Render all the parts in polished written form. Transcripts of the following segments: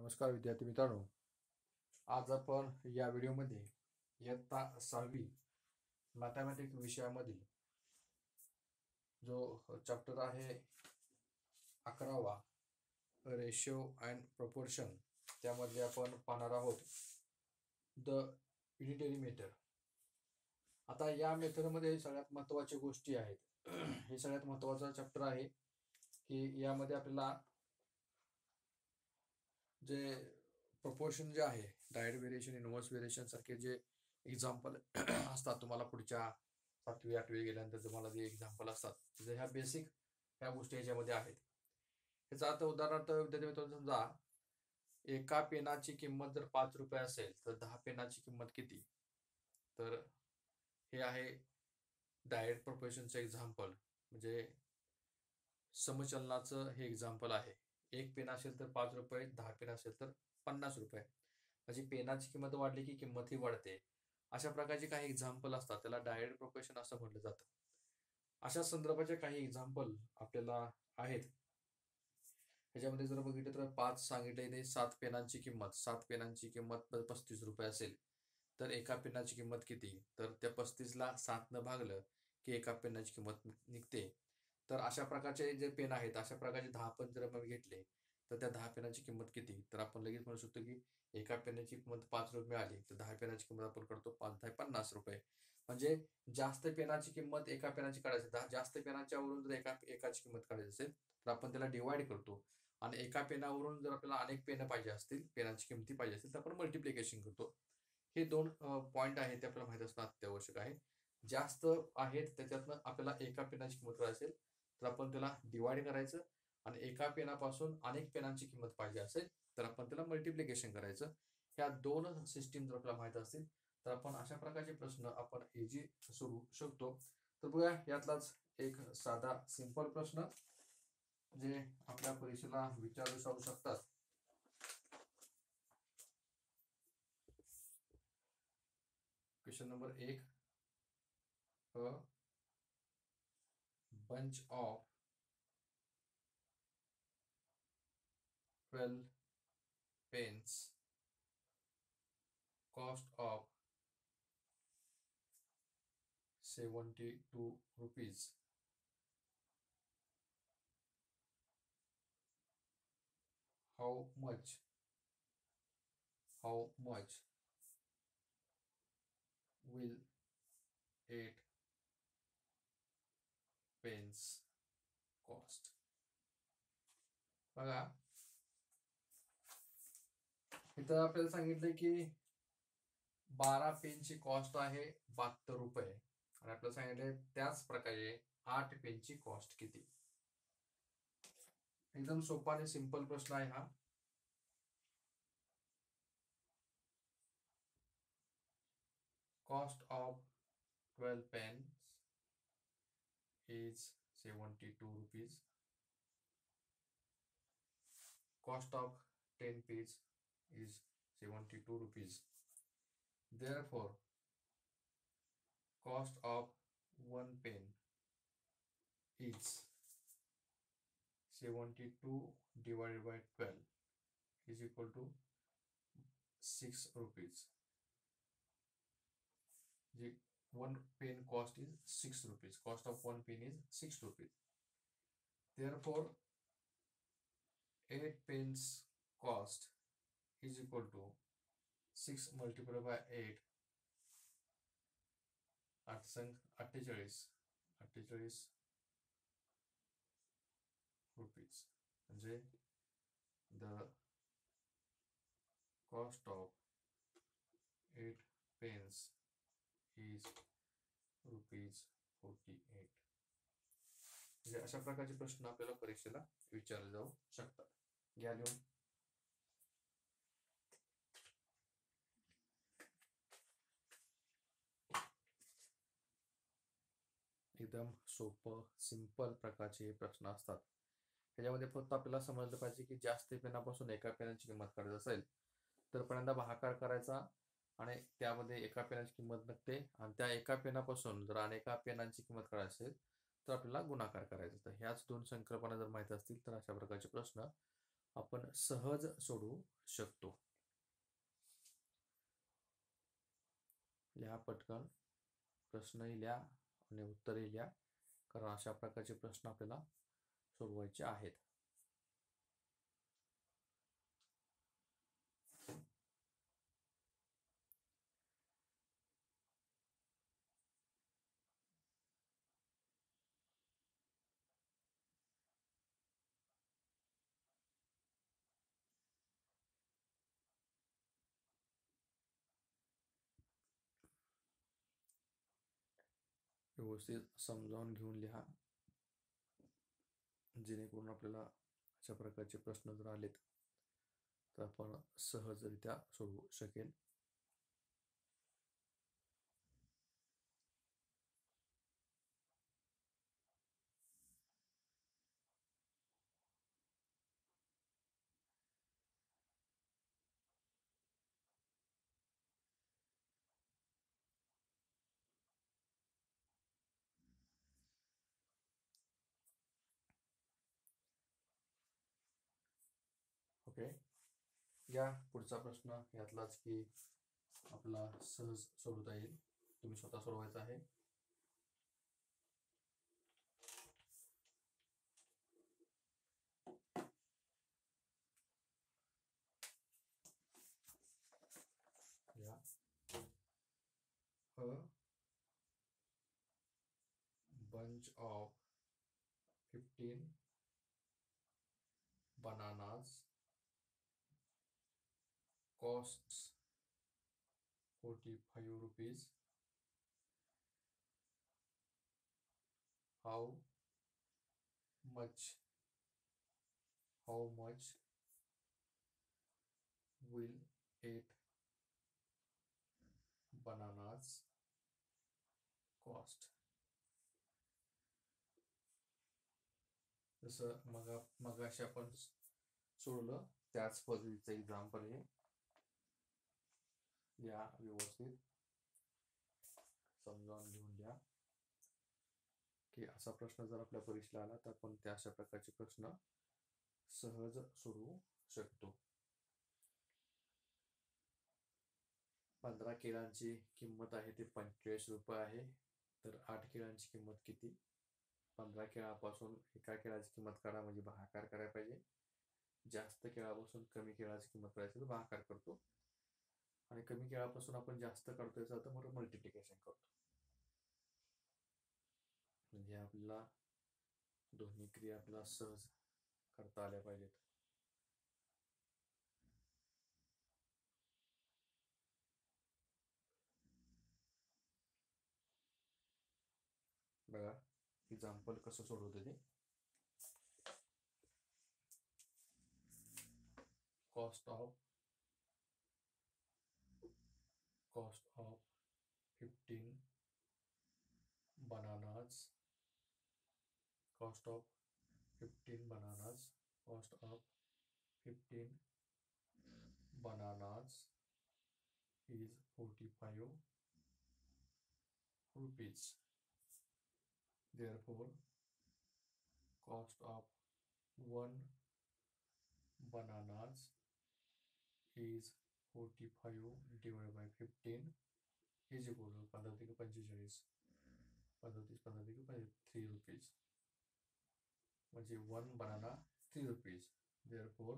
नमस्कार विद्यार्थी मित्रांनो, आज आपण या व्हिडिओमध्ये इयत्ता 6वी मॅथमॅटिक्स विषयामधील जो चॅप्टर आहे 11वा रेशिओ अँड प्रपोर्शन त्यामध्ये आपण पाहणार आहोत द युनिटरी मेथड. आता या मेथडमध्ये सगळ्यात महत्त्वाच्या गोष्टी आहेत. हे सगळ्यात महत्त्वाचा चॅप्टर आहे की यामध्ये आपल्याला जे प्रपोर्शन जे आहे डायरेक्ट व्हेरिएशन, इनव्हर्स व्हेरिएशन सारखे जे एक्झाम्पल असतात तुम्हाला पुढच्या 7वी 8वी गेल्यानंतर तुम्हाला जे एक्झाम्पल असतात ह्या बेसिक ह्या गोष्टी ह्याच्यामध्ये आहेत. ह्याचा आता उदाहरणार्थ विद्यार्थी मित्रांनो, समजा एका पेनाची किंमत जर 5 रुपये असेल तर 10 पेनाची किंमत किती? तर हे आहे डायरेक्ट प्रपोर्शनचं एक्झाम्पल, म्हणजे समचलनाचं हे एक्झाम्पल आहे. एक पेन असेल तर 5 रुपये, 10 पेन असेल तर 50 रुपये. म्हणजे पेनाची किंमत वाढली की किंमतही वाढते. अशा प्रकारचे काही एक्झाम्पल असतात, त्याला डायरेक्ट प्रपोर्शन असं म्हटलं जातं. अशा संदर्भाचे काही एक्झाम्पल आपल्याला आहेत. ह्याच्यामध्ये जर बघितलं तर 5 सांगितले ते 7 पेनांची किंमत 35 रुपये असेल तर एका पेनाची किंमत किती? तर त्या 35ला 7 भागलं की एका पेनाची किंमत निघते. तर अशा प्रकारचे जे पेन आहेत, अशा प्रकारचे 10 पेन जर आपण घेतले तर त्या 10 पेनाची किंमत किती? तर आपण लगेच म्हणू शकतो की एका पेनाची किंमत 5 रुपये आली तर 10 पेनाची किंमत आपण करतो 5 50 रुपये. म्हणजे जास्त पेनाची किंमत एका पेनाची काढायची, जास्त पेनाच्या वरून जर एकाची किंमत काढायची असेल तर आपण त्याला डिवाइड करतो आणि एका पेनावरून जर आपल्याला अनेक पेन पाहिजे असतील, पेनाची किंमती पाहिजे असतील तर आपण मल्टिप्लिकेशन करतो. हे 2 पॉईंट आहेत ते आपल्याला माहित असणं अत्यावश्यक आहे. जास्त आहेत त्याच्यातनं आपल्याला एका पेनाची किंमत करायची असेल तर आपण त्याला डिवाइड करायचं आणि एका पेनापासून अनेक पेनांची किंमत पाहिजे असेल तर आपण त्याला मल्टिप्लिकेशन करायचं. ह्या 2 सिस्टीम जर आपल्याला माहित असतील तर आपण अशा प्रकारचे प्रश्न आपण इझी सोडवू शकतो. तर बघूया यातलाच एक साधा सिंपल प्रश्न जे आपल्या परीक्षेला विचारले जाऊ शकतात. Question number 1, a bunch of 12 pens cost of 72 rupees. How much will 8 pens cost? बघा इथं आपल्याला सांगितलं की 12 पेनची कॉस्ट आहे 72 रुपये आणि आपल्याला सांगितले त्याच प्रकारे 8 पेनची कॉस्ट किती. एकदम सोपा आणि सिंपल प्रश्न आहे हा. Cost of 12 pens is 72 rupees. Cost of 10 pens is 72 rupees. Therefore, cost of 1 pen is 72 divided by 12 is equal to 6 rupees. The 1 pen cost is 6 rupees. Cost of 1 pen is 6 rupees. Therefore, 8 pens cost is equal to 6 multiplied by 8, 48 rupees. म्हणजे the cost of 8 pens is rupees 48. म्हणजे अशा प्रकारचे प्रश्न आपल्याला परीक्षेला विचारले जाऊ शकतात. घ्या लिहून. एकदम सोपं सिंपल प्रकारचे प्रश्न असतात. त्याच्यामध्ये फक्त आपल्याला समजलं पाहिजे की जास्त पेनापासून एका पेनाची किंमत काढायची असेल तर पहिल्यांदा भागाकार करायचा आणि त्यामध्ये एका पेनाची किंमत निघते आणि त्या एका पेनापासून जर अनेका पेनांची किंमत काढायची असेल तर आपल्याला गुणाकार करायचा. तर ह्याच 2 संकल्पना जर माहित असतील तर अशा प्रकारचे प्रश्न आपण सहज सोडवू शकतो. लिहा पटकन, प्रश्नही लिहा आणि उत्तरही लिहा, कारण अशा प्रकारचे प्रश्न आपल्याला सोडवायचे आहेत. व्यवस्थित समजावून घेऊन लिहा, जेणेकरून आपल्याला अशा प्रकारचे प्रश्न जर आलेत तर आपण सहजरित्या सोडवू शकेल. ओके, या पुढचा प्रश्न यातलाच की आपला सहज सोडवता येईल, तुम्ही स्वतः सोडवायचा आहे. या a bunch of 15 bananas costs 45 rupees. How much will 8 bananas cost? जसं मगाशी आपण सोडलं त्याच पद्धतीचं एक्झाम्पल आहे. या व्यवस्थित समजावून घेऊन द्या की असा प्रश्न जर आपल्या परीक्षेला आला तर आपण त्या अशा प्रकारचे प्रश्न सहज सोडवू शकतो. 15 केळांची किंमत आहे ते 45 रुपये आहे. तर 8 केळांची किंमत किती? 15 केळापासून एका केळाची किंमत काढा, म्हणजे भागाकार करायला पाहिजे. जास्त केळापासून कमी केळाची किंमत करायची तर भागाकार करतो, आणि कमी केळापासून आपण जास्त काढतोय तर मग मल्टिप्लिकेशन करतो. म्हणजे आपल्याला दोन्ही क्रिया आपल्याला सहज करता आल्या पाहिजेत. बघा एक्झाम्पल कसं सोडवते ते. Cost of 15 bananas, cost of 15 bananas, cost of 15 bananas is 45 rupees. Therefore, cost of 1 bananas is 45 divided by 15 is equal to 15 K 45, 15 K 3 rupees. म्हणजे 1 banana 3 rupees. Therefore,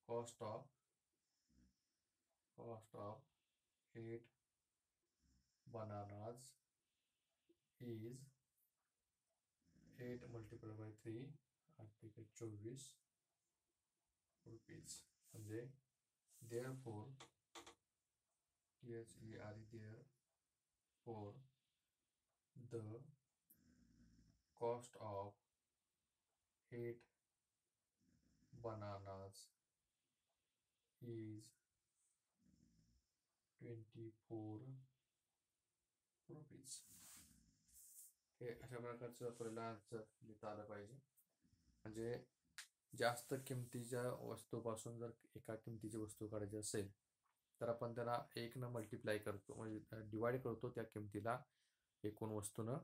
cost of 8 bananas is 8 multiplied by 3 आणि 24 rupees. म्हणजे therefore therefore the cost of 8 bananas is 24 rupees. हे अशा प्रकारचं आपल्याला answer लिहिता आलं पाहिजे. म्हणजे जास्त किमतीच्या वस्तूपासून जर एका किमतीची वस्तू काढायची असेल तर आपण त्याला 1 न मल्टिप्लाय करतो, म्हणजे डिवाइड करतो त्या किमतीला एकूण वस्तूनं,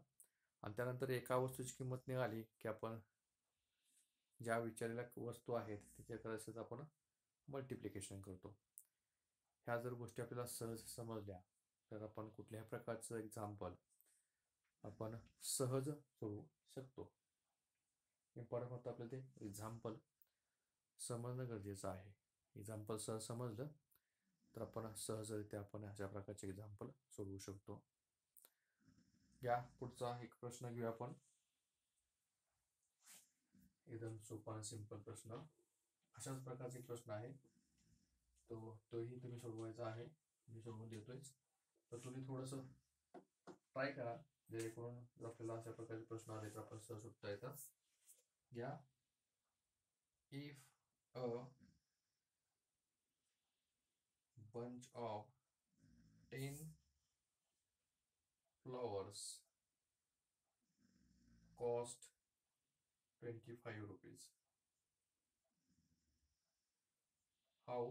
आणि त्यानंतर एका वस्तूची किंमत निघाली की आपण ज्या विचारलेल्या वस्तू आहेत त्याच्या आपण मल्टिप्लिकेशन करतो. ह्या जर गोष्टी आपल्याला सहज समजल्या तर आपण कुठल्याही प्रकारचं एक्झाम्पल आपण सहज सोडवू शकतो. इम्पॉर्टंट फक्त आपल्याला ते एक्झाम्पल समजणं गरजेचं आहे. एक्झाम्पल सहज समजलं तर आपण सहजरित्या आपण अशा प्रकारचे एक्झाम्पल सोडवू शकतो. या पुढचा एक प्रश्न घेऊया आपण. एकदम सोपा आणि सिंपल प्रश्न. अशाच प्रकारचे प्रश्न आहे तोही तुम्ही सोडवायचा आहे. मी सोडवून देतोय, तर तुम्ही थोडंसं ट्राय करा जेणेकरून जर आपल्याला अशा प्रकारचे प्रश्न आले तर आपण सहज सुटता येतात. या if a bunch of 10 flowers cost 25 rupees, how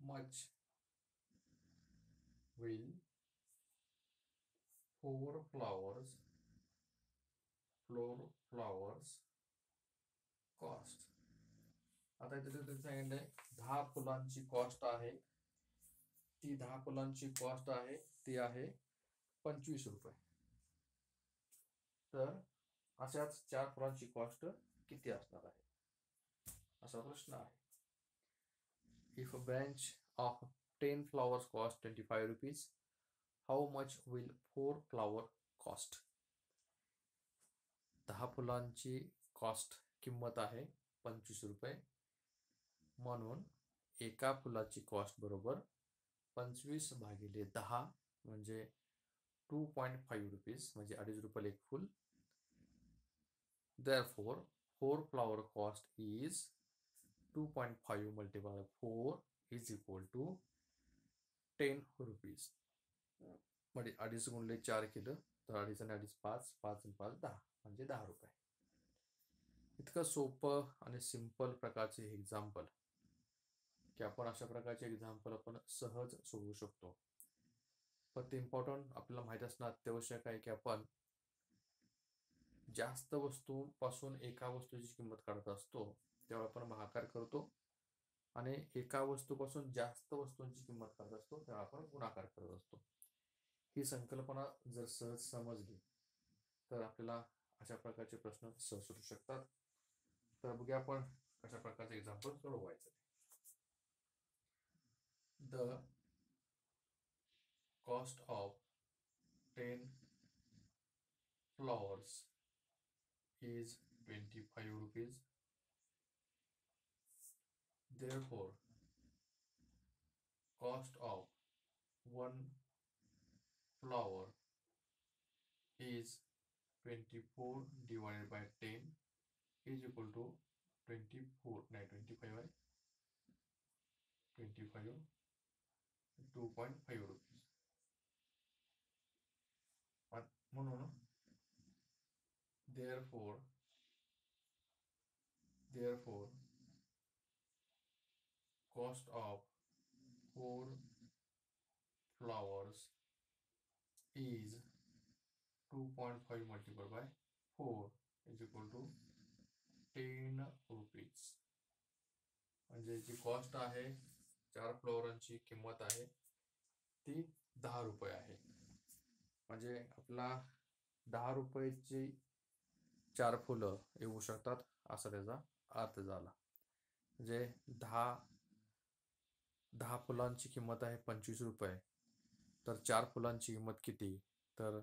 much will 4 flowers cost? आता इथे तुम्ही सांगितलंय 10 फुलांची कॉस्ट आहे. ती 10 फुलांची कॉस्ट आहे ती आहे 25 रुपये. तर अशाच 4 फुलांची कॉस्ट किती असणार आहे असा प्रश्न आहे. If a branch of 10 flowers cost 25 rupees, how much will 4 flower cost? 10 फुलांची कॉस्ट किंमत आहे 25 रुपये, म्हणून एका फुलाची कॉस्ट बरोबर 25 भागिले 10 म्हणजे 2.5 रुपीज म्हणजे 2.5 रुपये एक फुल. Therefore 4 flower cost is 2.5 multiplied by 4 is equal to 10 rupees. म्हणजे 2.5 गुणिले 4 केलं तर 2.5 आणि 2.5 5, 5 आणि 5 10 म्हणजे 10 रुपये. इतकं सोपं आणि सिंपल प्रकारचे एक्झाम्पल की आपण अशा प्रकारचे एक्झाम्पल आपण सहज सोडवू शकतो. फक्त इम्पॉर्टंट आपल्याला माहित असणं अत्यावश्यक आहे की आपण जास्त वस्तूंपासून एका वस्तूची किंमत काढत असतो तेव्हा आपण भागाकार करतो, आणि एका वस्तूपासून जास्त वस्तूंची किंमत काढत असतो तेव्हा आपण गुणाकार करत असतो. ही संकल्पना जर सहज समजली तर आपल्याला अशा प्रकारचे प्रश्न सहज सुटू शकतात. तर बघूया आपण कशा प्रकारचे एक्झाम्पल सोडवायचं. The cost of 10 flowers is 25 rupees. Therefore, cost of 1 flower is 24 divided by 10 is equal to 24, नाही 25 आहे, 25 2.5 रुपीज. म्हणून therefore cost of 4 flowers is 2.5 multiplied by 4 is equal to 10 rupees. म्हणजे जी कॉस्ट आहे 4 फ्लॉवरांची किंमत आहे ती 10 रुपये आहे. म्हणजे आपला 10 रुपयाची 4 फुलं येऊ शकतात असा त्याचा अर्थ झाला. म्हणजे 10 फुलांची किंमत आहे 25 रुपये, तर 4 फुलांची किंमत किती, तर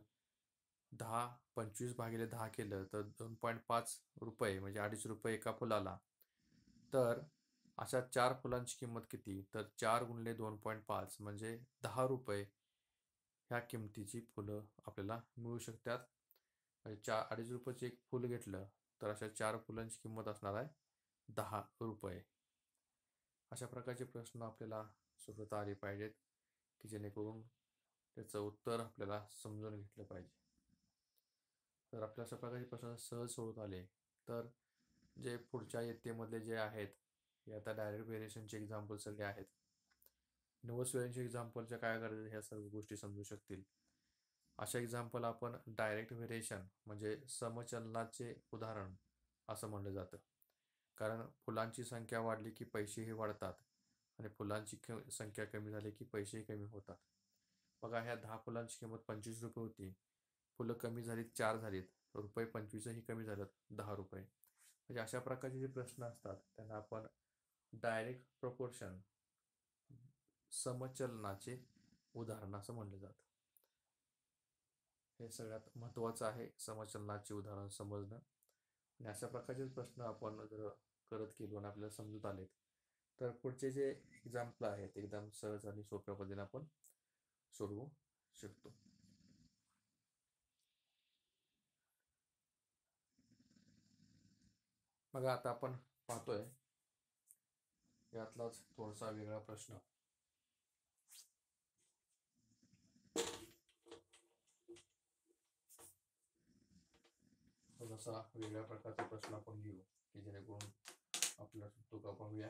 25 भागिले 10 केलं तर 2.5 रुपये म्हणजे 2.5 रुपये एका फुलाला. तर अशा 4 फुलांची किंमत किती, तर 4 गुणिले 2.5 म्हणजे 10 रुपये ह्या किमतीची फुलं आपल्याला मिळू शकतात. म्हणजे 2.5 रुपयाचे एक फुल घेतलं तर अशा 4 फुलांची किंमत असणार आहे 10 रुपये. अशा प्रकारचे प्रश्न आपल्याला सोडवता आले पाहिजेत की जेणेकरून त्याचं उत्तर आपल्याला समजून घेतलं पाहिजे. तर आपल्या अशा प्रकारचे प्रश्न सहज सोडवता आले तर जे पुढच्या इयत्तेमधले जे आहेत हे आता डायरेक्ट व्हेरिएशनचे एक्झाम्पल सगळे आहेत. इनव्हर्स व्हेरिएशनचे एक्झाम्पलच्या काय गरज ह्या सर्व गोष्टी समजू शकतील. अशा एक्झाम्पल आपण डायरेक्ट व्हेरिएशन म्हणजे समचलनाचे उदाहरण असं म्हणलं जातं. कारण फुलांची संख्या वाढली की पैसेही वाढतात आणि फुलांची संख्या कमी झाली की पैसेही कमी होतात. बघा, ह्या 10 फुलांची किंमत 25 रुपये होती, फुलं कमी झालीत, 4 झालीत, रुपये 25ही कमी झालं, 10 रुपये. म्हणजे अशा प्रकारचे जे प्रश्न असतात त्यांना आपण डायरेक्ट प्रपोर्शन, समचलनाचे उदाहरण असं म्हणलं जातं. हे सगळ्यात महत्त्वाचं आहे, समचलनाचे उदाहरण समजणं. आणि अशा प्रकारचे प्रश्न आपण जर करत गेलो आणि आपल्याला समजत आलेत तर पुढचे जे एक्झाम्पल आहेत एकदम सहज आणि सोप्या पद्धतीने आपण सोडवू शकतो. मग आता आपण पाहतोय यातलाच थोडासा वेगळा प्रश्न. थोडासा वेगळ्या प्रकारचा प्रश्न आपण घेऊ की जेणेकरून आपल्याला सुटतो का पाहूया.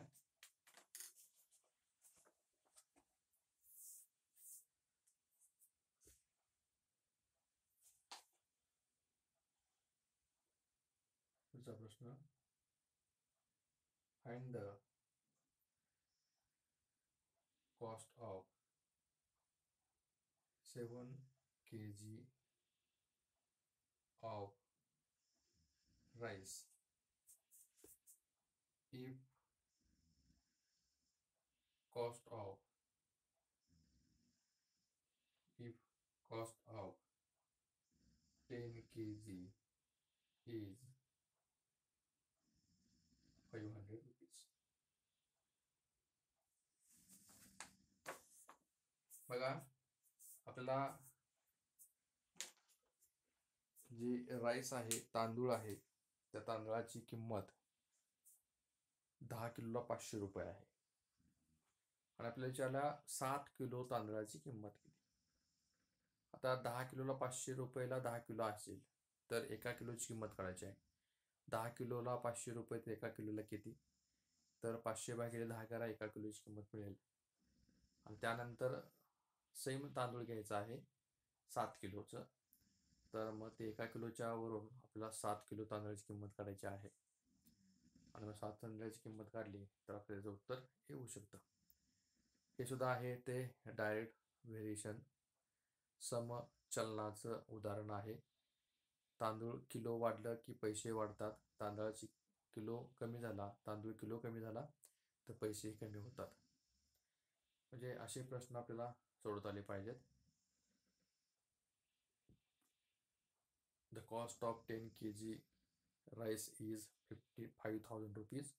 पुढचा प्रश्न, find the cost of 7 kg of rice if cost of 10 kg is 500 rupees. बघा, आपल्याला जी राईस आहे, तांदूळ आहे, त्या तांदळाची किंमत 10 किलोला 500 रुपये आहे आणि आपल्याला विचारला 7 किलो तांदळाची किंमत किती. आता 10 किलोला 500 रुपयाला 10 किलो असेल तर 1 किलोची किंमत काढायची आहे. 10 किलोला 500 रुपये तर 1 किलोला किती, तर 500 भागिले 10 करा, 1 किलोची किंमत मिळेल. आणि त्यानंतर सेम तांदूळ घ्यायचा आहे 7 किलोचं, तर मग ते 1 किलोच्या वरून आपल्याला 7 किलो तांदळाची किंमत काढायची आहे. आणि मग 7 तांदळाची किंमत काढली तर आपल्याचं उत्तर येऊ शकतं. हे सुद्धा आहे ते डायरेक्ट व्हेरिएशन, समचलनाचं उदाहरण आहे. तांदूळ किलो वाढलं की पैसे वाढतात, तांदळाची किलो कमी झाला, तांदूळ किलो कमी झाला तर पैसेही कमी होतात. म्हणजे असे प्रश्न आपल्याला सोडवता आले पाहिजेत. The cost of 10 kg rice is 55,000 rupees.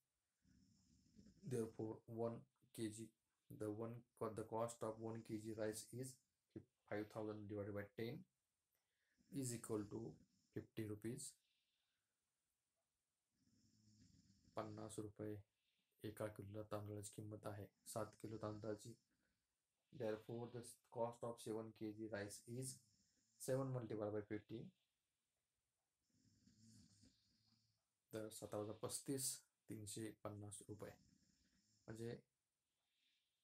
Therefore, 1 kg, the cost of 1 kg rice is 5,000 divided by 10 is equal to 50 rupees. 50 रुपये 1 किलो तांदळाची किंमत आहे, 7 किलो तांदळाची. Therefore, the cost of 7 kg rice is 7 multiplied by 50, तर 735 350 रुपये, म्हणजे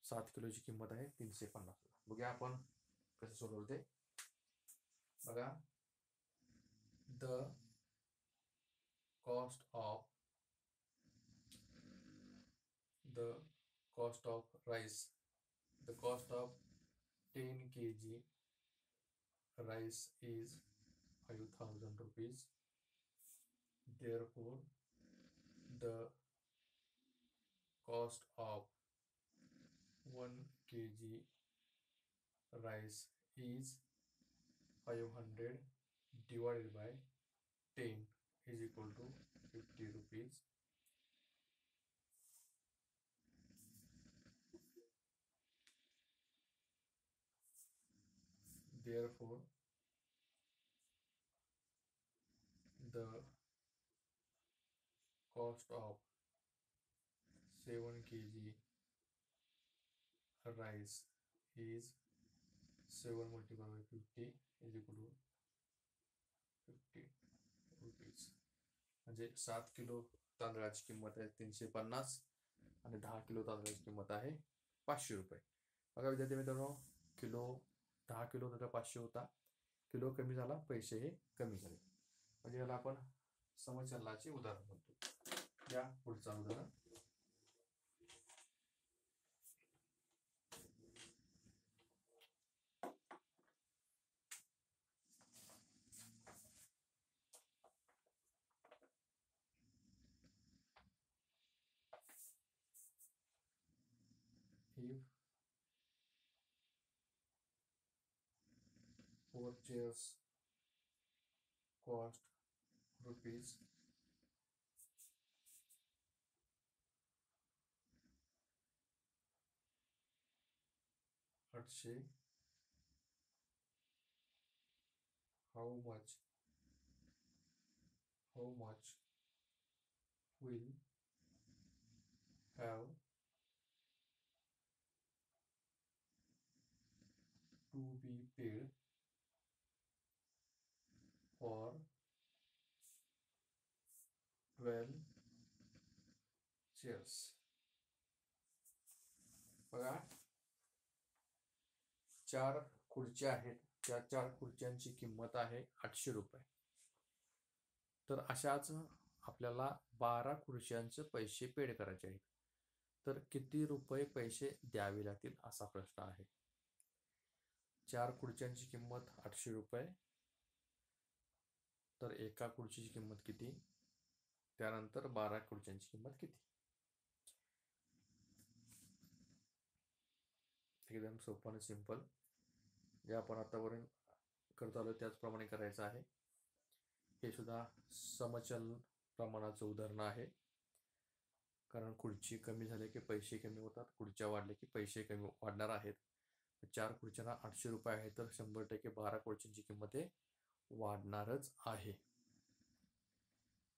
7 किलोची किंमत आहे 350 रुपये. बघूया आपण कसं सोडवलं ते. बघा, the cost of rice, the cost of 10 kg rice is 5,000 rupees. Therefore, the cost of 1 kg rice is 500 divided by 10 is equal to 50 rupees. Therefore, the cost of 7 kg rice is 7 multiplied by 50 is equal to 50 rupees. म्हणजे 7 kilo तांदळाची किंमत आहे 350 आणि 10 kilo तांदळाची किंमत आहे 500 रुपये. बघा विद्यार्थी मित्रांनो, 10 किलो नंतर 500 होता, किलो कमी झाला, पैसे हे कमी झाले, म्हणजे याला आपण समचलनाचे उदाहरण म्हणतो. या पुढचा उदाहरण. If 4 chairs cost rupees 800, how much will have to be paid for 12 chairs. बघा, 4 खुर्च्या आहेत, त्या 4 खुर्च्यांची किंमत आहे 800 रुपये. तर अशाच आपल्याला 12 खुर्च्यांचे पैसे पेड करायचे आहेत. तर किती रुपये पैसे द्यावे लागतील असा प्रश्न आहे. 4 खुर्च्यांची किंमत 800 रुपये. तर एका खुर्चीची किंमत किती, त्यानंतर 12 खुर्च्यांची किंमत किती. एकदम सोपं आणि सिंपल, जे आपण आतापर्यंत करत आलो त्याचप्रमाणे करायचं आहे. हे सुद्धा समचल प्रमाणाचं उदाहरण आहे, कारण खुर्ची कमी झाले की पैसे कमी होतात, खुर्च्या वाढले की पैसे कमी वाढणार आहेत. 4 खुर्च्यांना 800 रुपये आहे, तर 100% 12 खुर्च्यांची किंमत हे वाढणारच आहे.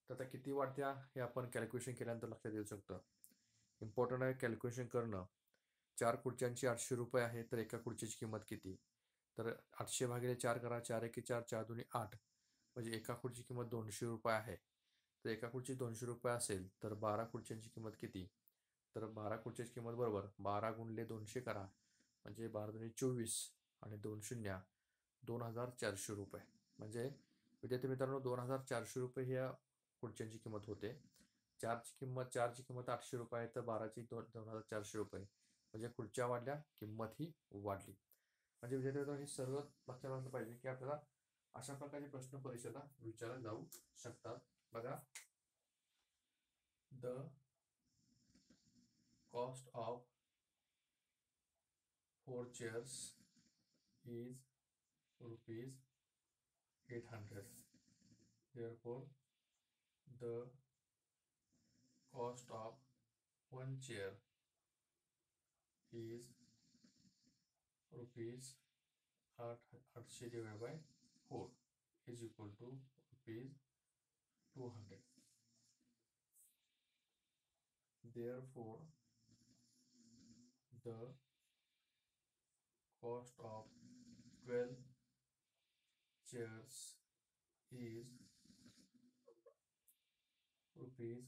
तर आता किती वाढत्या हे आपण कॅल्क्युलेशन केल्यानंतर लक्षात येऊ शकतं. इम्पॉर्टंट आहे कॅल्क्युलेशन करणं. 4 खुर्च्यांची 800 रुपये आहे, तर एका खुर्चीची किंमत किती. तर 800 भागिले 4 करा, 4 एके 4, 4 दुनी 8, म्हणजे एका खुर्ची किंमत 200 रुपये आहे. तर एका खुर्ची 200 रुपये असेल तर 12 खुर्च्यांची किंमत किती. तर 12 खुर्च्याची किंमत बरोबर 12 गुणिले 200 करा, म्हणजे 12 दुनी 24 आणि 2 शून्य 2400 रुपये. म्हणजे विद्यार्थी मित्रांनो, 2400 रुपये ह्या खुर्च्यांची किंमत होते. 4ची किंमत 800 रुपये आहे, तर 12ची 2400 रुपये, म्हणजे खुर्च्या वाढल्या, किंमत ही वाढली. म्हणजे विद्यार्थी हे सर्व लक्षात असलं पाहिजे की आपल्याला अशा प्रकारचे प्रश्न परीक्षेला विचारले जाऊ शकतात. बघा, the cost of 4 chairs is rupees 800. Therefore, the cost of 1 chair is rupees 800 divided by 4 is equal to rupees 200. Therefore, the cost of 12 chairs is rupees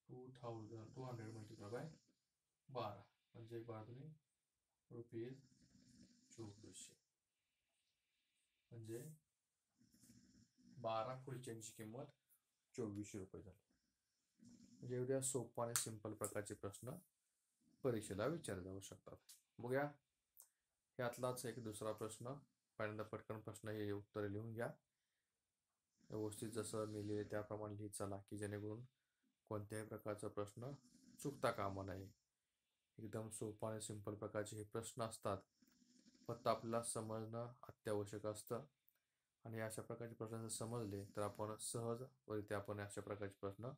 2200 multiplied by 12, म्हणजे 12 रुपीज 2400, म्हणजे 12 खुर्च्यांची किंमत 2400 रुपये झाली. म्हणजे एवढ्या सोपा आणि सिंपल प्रकारचे प्रश्न परीक्षेला विचारले जाऊ शकतात. बघूया यातलाच एक दुसरा प्रश्न. पहिल्यांदा पटकन प्रश्न हे उत्तर लिहून घ्या, व्यवस्थित जसं मी लिहिले त्याप्रमाणे लिहित चला, की जेणेकरून कोणत्याही प्रकारचा प्रश्न चुकता कामा नये. एकदम सोपा आणि सिंपल प्रकारचे हे प्रश्न असतात, फक्त आपल्याला समजणं अत्यावश्यक असतं. आणि अशा प्रकारचे प्रश्न जर समजले तर आपण सहजरित्या आपण अशा प्रकारचे प्रश्न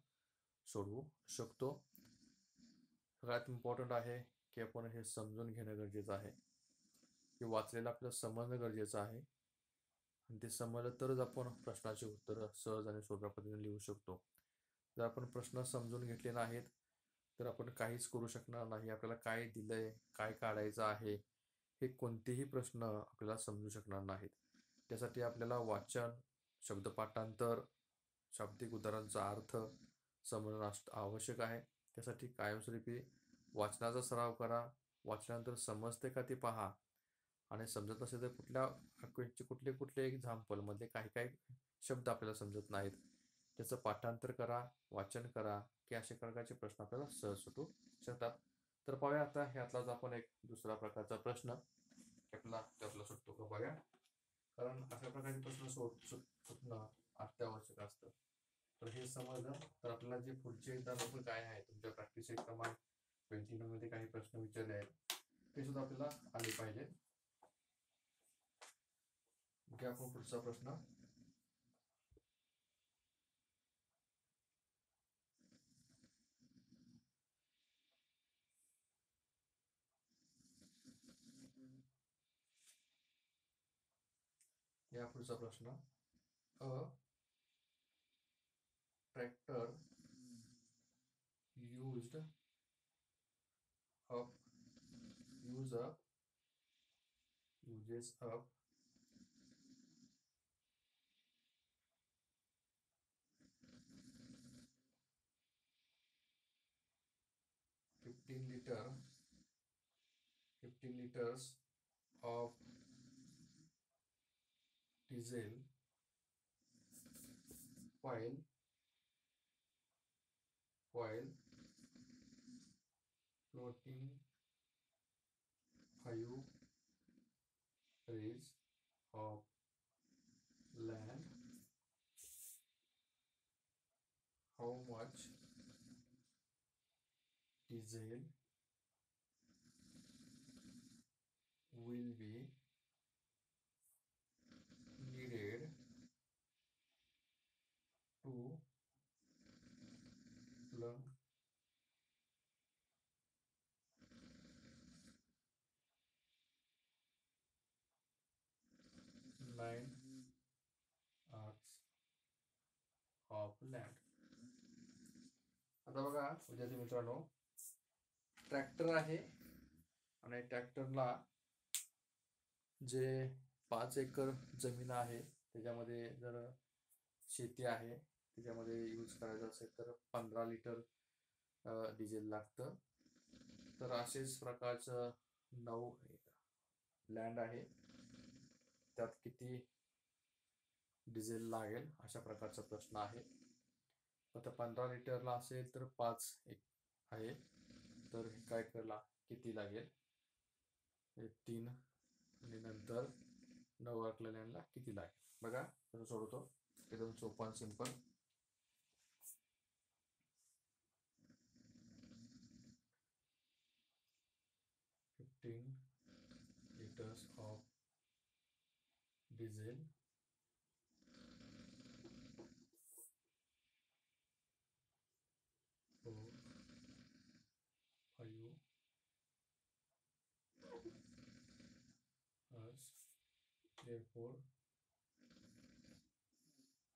सोडवू शकतो. सगळ्यात इम्पॉर्टंट आहे की आपण हे समजून घेणं गरजेचं आहे, की वाचलेलं आपल्याला समजणं गरजेचं आहे, आणि ते समजलं तरच आपण प्रश्नाचे उत्तर सहज आणि सोप्या पद्धतीने लिहू शकतो. जर आपण प्रश्न समजून घेतले नाहीत तर आपण काहीच करू शकणार नाही. आपल्याला काय दिलंय, काय काढायचं आहे, हे कोणतेही प्रश्न आपल्याला समजू शकणार नाहीत. त्यासाठी आपल्याला वाचन, शब्दपाठांतर, शाब्दिक उदाहरणांचा अर्थ समजणं आवश्यक आहे. त्यासाठी कायमस्वरूपी वाचनाचा सराव करा. वाचल्यानंतर समजते का ते पहा, आणि समजत असेल तर कुठले एक्झाम्पल मध्ये काही काही शब्द आपल्याला समजत नाहीत त्याचं पाठांतर करा, वाचन करा, की अशा प्रकारचे प्रश्न आपल्याला सहज सुटू शकतात. तर पाहूया आता ह्यातलाच आपण एक दुसरा प्रकारचा प्रश्न आपला सुटतो का बघा. कारण अशा प्रकारचे प्रश्न सुटणं अत्यावश्यक असतं. तर हे समजलं तर आपल्याला जे पुढचे एक्झाम्पल काय आहे तुमच्या प्रॅक्टिस क्रमांक 29 मध्ये काही प्रश्न विचारले आहेत ते सुद्धा आपल्याला आले पाहिजे. घ्या आपण पुढचा प्रश्न. या पुढचा प्रश्न. अ tractor used up uses up 15 liters of diesel while floating 5 rays of land. How much diesel will be needed to plug 9 acres of land. आता बघा विद्यार्थी मित्रांनो, ट्रॅक्टर आहे आणि ट्रॅक्टरला जे 5 एकर जमीन आहे त्याच्यामध्ये जर शेती आहे त्याच्यामध्ये यूज करायचं असेल तर 15 लिटर डिझेल लागतं. तर असेच प्रकारचं 9 लँड आहे त्यात किती डिझेल लागेल अशा प्रकारचा प्रश्न आहे. आता 15 लिटरला असेल तर 5 आहे तर काय करायला किती लागेल 3 आणि नंतर 9 लँडला किती लागेल बघा. तर सोडवतो एकदम सोपं आणि simple. liters of diesel for 5 hours. Therefore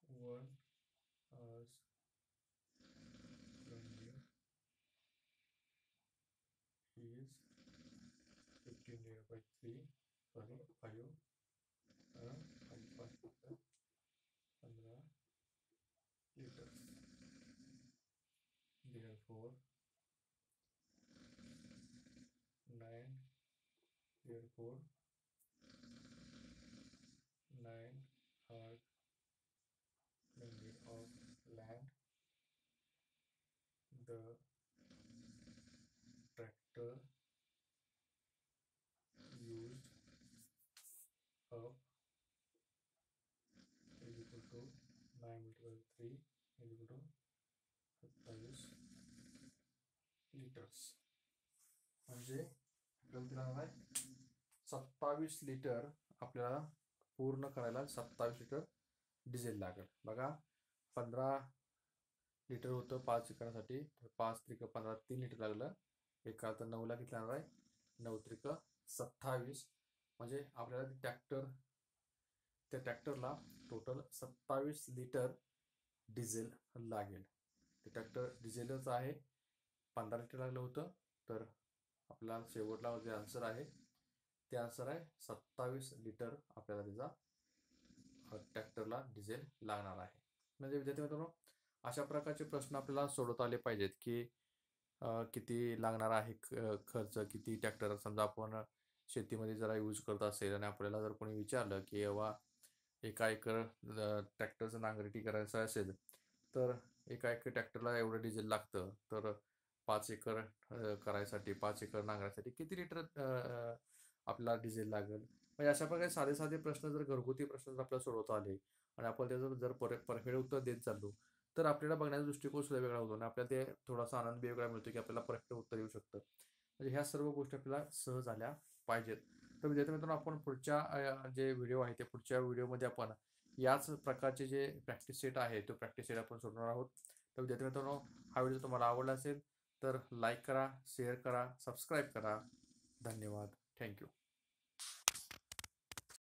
1 hours running is 15 divided by 3 sorry 5 15 liters. Therefore 9 therefore 9 are plenty of land. The tractor used up is equal to 9 multiplied by 3 is equal to 27 litres. म्हणजे आपल्याला दिला आहे 27 litre आपल्याला पूर्ण करायला 27 litre diesel लागेल. बघा 15 litre होतं 5 एकरासाठी तर 5 त्रिक 15 3 लिटर लागलं. एका तर 9 ला किती लागणार आहे 9 त्रिक 27 म्हणजे आपल्याला त्या ट्रॅक्टरला टोटल 27 लिटर डिझेल लागेल. ते ट्रॅक्टर डिझेलच आहे 15 लिटर लागलं होतं तर आपला शेवटला जे आन्सर आहे ते आन्सर आहे 27 लिटर आपल्याला त्याचा ट्रॅक्टरला डिझेल लागणार आहे. म्हणजे विद्यार्थी मित्रांनो अशा प्रकारचे प्रश्न आपल्याला सोडवता आले पाहिजेत की किती लागणार आहे खर्च किती ट्रॅक्टर समजा आपण शेतीमध्ये जरा यूज करत असेल आणि आपल्याला जर कोणी विचारलं की बाबा 1 एकर ट्रॅक्टरचं नांगरटी करायचं असेल तर एका एक ट्रॅक्टरला एवढं डिझेल लागतं, तर 5 एकर करायसाठी 5 एकर नांगरायसाठी किती लिटर आपल्याला डिझेल लागेल? म्हणजे अशा प्रकारे साधे साधे प्रश्न जर घरगुती प्रश्न जर आपल्याला सोडवता आले आणि आपण त्याचं जर परफेक्ट उत्तर देत चाललो, तर आपल्याला बघण्याचा दृष्टिकोन सुद्धा वेगळा होतो आणि आपल्याला ते थोडासा आनंद वेगळा मिळतो की आपल्याला परफेक्ट उत्तर येऊ शकतं. म्हणजे ह्या सर्व गोष्टी आपल्याला सहज आल्या पाहिजेत. तर विद्यार्थी मित्रांनो, आपण पुढच्या जे व्हिडिओ आहे ते पुढच्या व्हिडिओमध्ये आपण याच प्रकारचे जे प्रॅक्टिस सेट आहे तो प्रॅक्टिस सेट आपण सोडणार आहोत. तर विद्यार्थी मित्रांनो, हा व्हिडिओ तुम्हाला आवडला असेल तर लाईक करा, शेअर करा, सबस्क्राईब करा. धन्यवाद. थँक्यू.